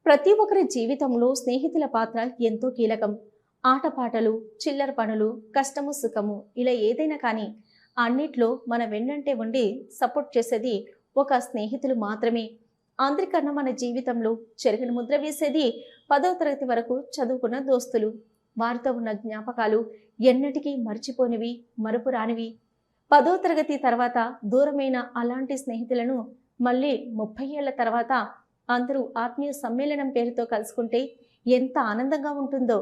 ప్రతి ఒక్కరి జీవితంలో స్నేహితుల పాత్ర ఎంతో కీలకం. ఆటపాటలు, చిల్లర పనులు, కష్టము సుఖము ఇలా ఏదైనా కానీ అన్నిట్లో మన వెన్నంటే ఉండి సపోర్ట్ చేసేది ఒక స్నేహితులు మాత్రమే. అందరికన్నా మన జీవితంలో చెరగని ముద్ర వేసేది 10వ తరగతి వరకు చదువుకున్న దోస్తులు. వారితో ఉన్న జ్ఞాపకాలు ఎన్నటికీ మర్చిపోనివి, మరుపురానివి. 10వ తరగతి తర్వాత దూరమైన అలాంటి స్నేహితులను మళ్ళీ 30 ఏళ్ల తర్వాత అందరూ ఆత్మీయ సమ్మేళనం పేరుతో కలుసుకుంటే ఎంత ఆనందంగా ఉంటుందో.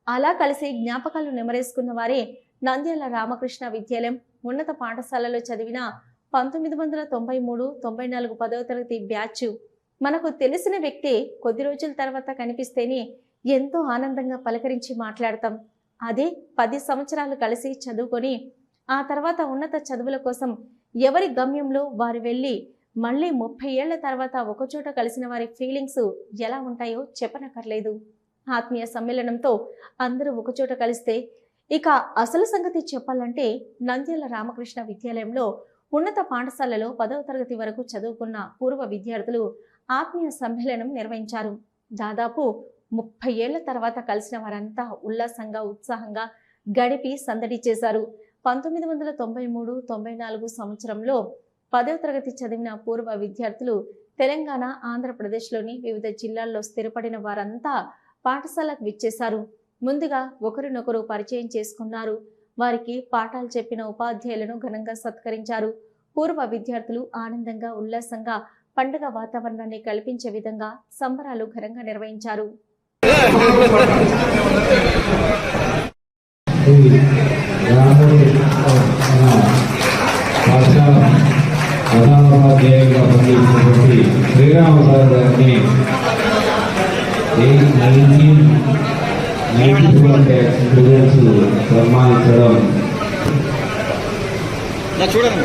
అలా కలిసి జ్ఞాపకాలు నెమరేసుకున్న వారే నంద్యాల రామకృష్ణ విద్యాలయం ఉన్నత పాఠశాలలో చదివిన 1993-94 10వ తరగతి బ్యాచ్. మనకు తెలిసిన వ్యక్తి కొద్ది రోజుల తర్వాత కనిపిస్తేనే ఎంతో ఆనందంగా పలకరించి మాట్లాడతాం. అదే 10 సంవత్సరాలు కలిసి చదువుకొని ఆ తర్వాత ఉన్నత చదువుల కోసం ఎవరి గమ్యంలో వారు వెళ్ళి మళ్ళీ 30 ఏళ్ల తర్వాత ఒకచోట కలిసిన వారి ఫీలింగ్స్ ఎలా ఉంటాయో చెప్పనక్కర్లేదు. ఆత్మీయ సమ్మేళనంతో అందరూ ఒకచోట కలిస్తే ఇక అసలు సంగతి చెప్పాలంటే నంద్యాల రామకృష్ణ విద్యాలయంలో ఉన్నత పాఠశాలలో 10వ తరగతి వరకు చదువుకున్న పూర్వ విద్యార్థులు ఆత్మీయ సమ్మేళనం నిర్వహించారు. దాదాపు 30 ఏళ్ల తర్వాత కలిసిన వారంతా ఉల్లాసంగా ఉత్సాహంగా గడిపి సందడి చేశారు. 1993-94 సంవత్సరంలో 10వ తరగతి చదివిన పూర్వ విద్యార్థులు తెలంగాణ, ఆంధ్రప్రదేశ్లోని వివిధ జిల్లాల్లో స్థిరపడిన వారంతా పాఠశాలకు విచ్చేశారు. ముందుగా ఒకరినొకరు పరిచయం చేసుకున్నారు. వారికి పాఠాలు చెప్పిన ఉపాధ్యాయులను ఘనంగా సత్కరించారు. పూర్వ విద్యార్థులు ఆనందంగా ఉల్లాసంగా పండుగ వాతావరణాన్ని కల్పించే విధంగా సంబరాలు ఘనంగా నిర్వహించారు. ప్రధానోపాధ్యాయులుగా పనిచేసినటువంటి శ్రీరామ సార్ గారిని స్టూడెంట్స్ సన్మానించడం చూడండి.